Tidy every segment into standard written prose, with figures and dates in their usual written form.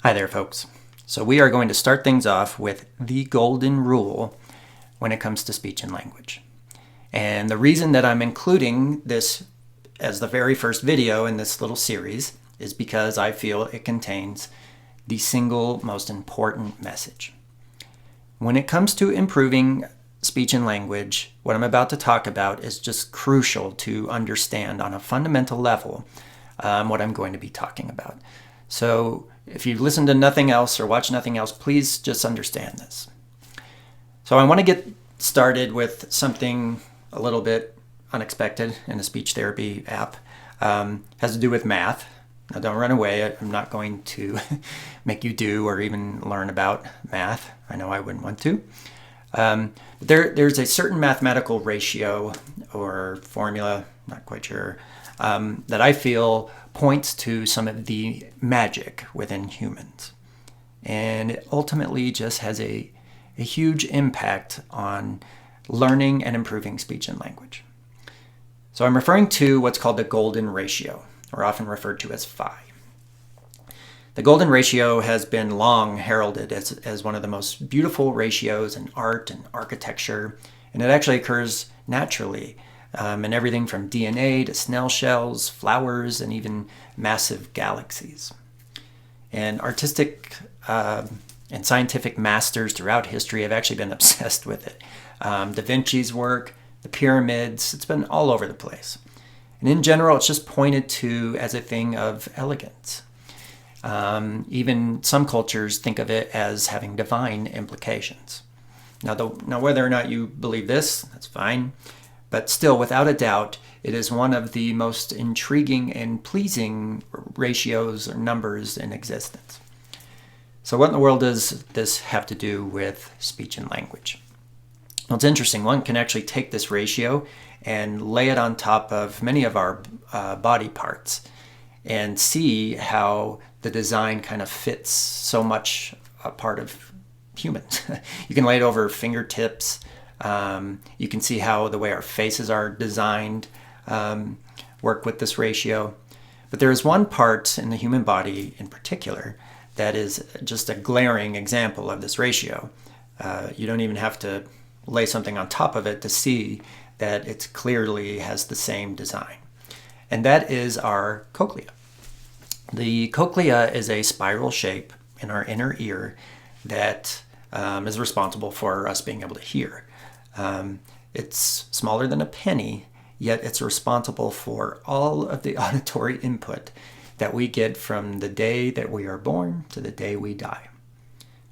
Hi there, folks. So we are going to start things off with the golden rule when it comes to speech and language. And the reason that I'm including this as the very first video in this little series is because I feel it contains the single most important message. When it comes to improving speech and language, what I'm about to talk about is just crucial to understand on a fundamental level what I'm going to be talking about. So if you listen to nothing else or watch nothing else, please just understand this. So I want to get started with something a little bit unexpected in a speech therapy app. Has to do with math. Now don't run away. I'm not going to make you do or even learn about math. I know I wouldn't want to. There's a certain mathematical ratio or formula, not quite sure, that I feel points to some of the magic within humans. And it ultimately just has a huge impact on learning and improving speech and language. So I'm referring to what's called the golden ratio, or often referred to as phi. The golden ratio has been long heralded as one of the most beautiful ratios in art and architecture, and it actually occurs naturally in everything from DNA to snail shells, flowers, and even massive galaxies. And artistic and scientific masters throughout history have actually been obsessed with it. Da Vinci's work, the pyramids, it's been all over the place. And in general, it's just pointed to as a thing of elegance. Even some cultures think of it as having divine implications. Now, whether or not you believe this, that's fine. But still, without a doubt, it is one of the most intriguing and pleasing ratios or numbers in existence. So what in the world does this have to do with speech and language? Well, it's interesting. One can actually take this ratio and lay it on top of many of our body parts and see how the design kind of fits so much a part of humans. You can lay it over fingertips. You can see how the way our faces are designed work with this ratio. But there is one part in the human body in particular that is just a glaring example of this ratio. You don't even have to lay something on top of it to see that it clearly has the same design. And that is our cochlea. The cochlea is a spiral shape in our inner ear that is responsible for us being able to hear. It's smaller than a penny, yet it's responsible for all of the auditory input that we get from the day that we are born to the day we die.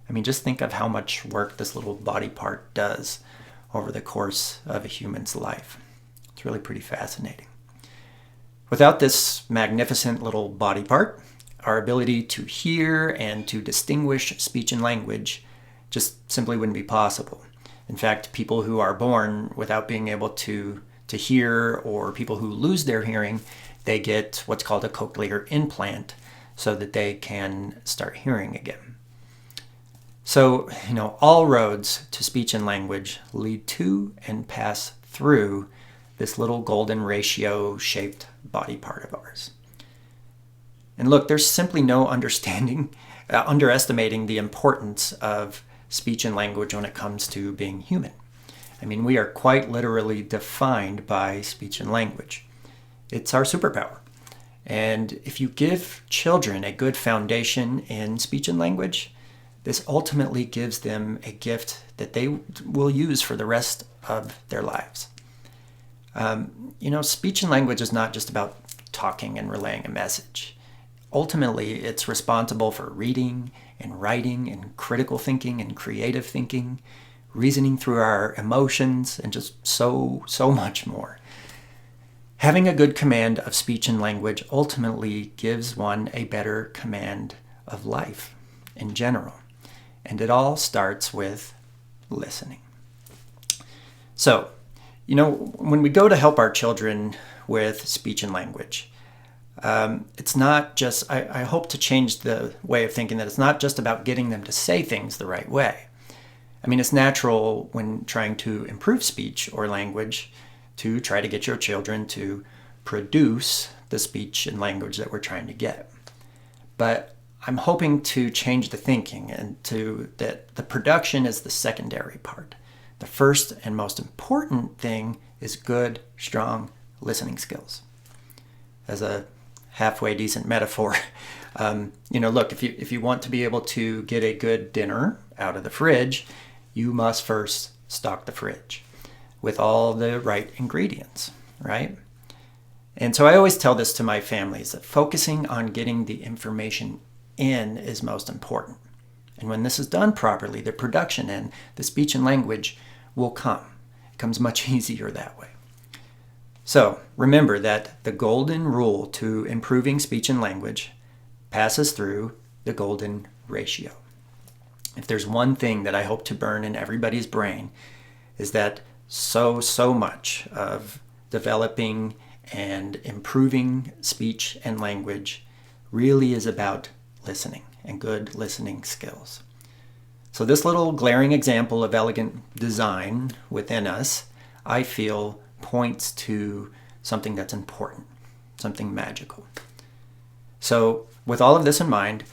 I mean, just think of how much work this little body part does over the course of a human's life. It's really pretty fascinating. Without this magnificent little body part, our ability to hear and to distinguish speech and language just simply wouldn't be possible. In fact, people who are born without being able to hear, or people who lose their hearing, they get what's called a cochlear implant so that they can start hearing again. So, all roads to speech and language lead to and pass through this little golden ratio shaped body part of ours. And look, there's simply no underestimating the importance of speech and language when it comes to being human. I mean, we are quite literally defined by speech and language. It's our superpower. And if you give children a good foundation in speech and language, this ultimately gives them a gift that they will use for the rest of their lives. Speech and language is not just about talking and relaying a message. Ultimately, it's responsible for reading and writing and critical thinking and creative thinking, reasoning through our emotions, and just so much more. Having a good command of speech and language ultimately gives one a better command of life in general. And it all starts with listening. So, when we go to help our children with speech and language, it's not just, I hope to change the way of thinking that it's not just about getting them to say things the right way. I mean, it's natural when trying to improve speech or language to try to get your children to produce the speech and language that we're trying to get. But I'm hoping to change the thinking and to that the production is the secondary part. The first and most important thing is good, strong listening skills. As a halfway decent metaphor, look, if you want to be able to get a good dinner out of the fridge, you must first stock the fridge with all the right ingredients, right? And so I always tell this to my families that focusing on getting the information in is most important. And when this is done properly, the production and the speech and language will come. It comes much easier that way. So remember that the golden rule to improving speech and language passes through the golden ratio. If there's one thing that I hope to burn in everybody's brain, is that so much of developing and improving speech and language really is about listening and good listening skills. So this little glaring example of elegant design within us, I feel, points to something that's important, something magical. So with all of this in mind,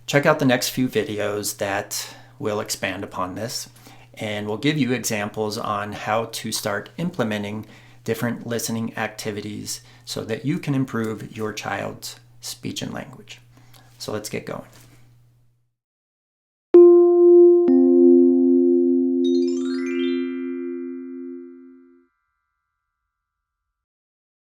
check out the next few videos that will expand upon this, and we'll give you examples on how to start implementing different listening activities so that you can improve your child's speech and language. So let's get going.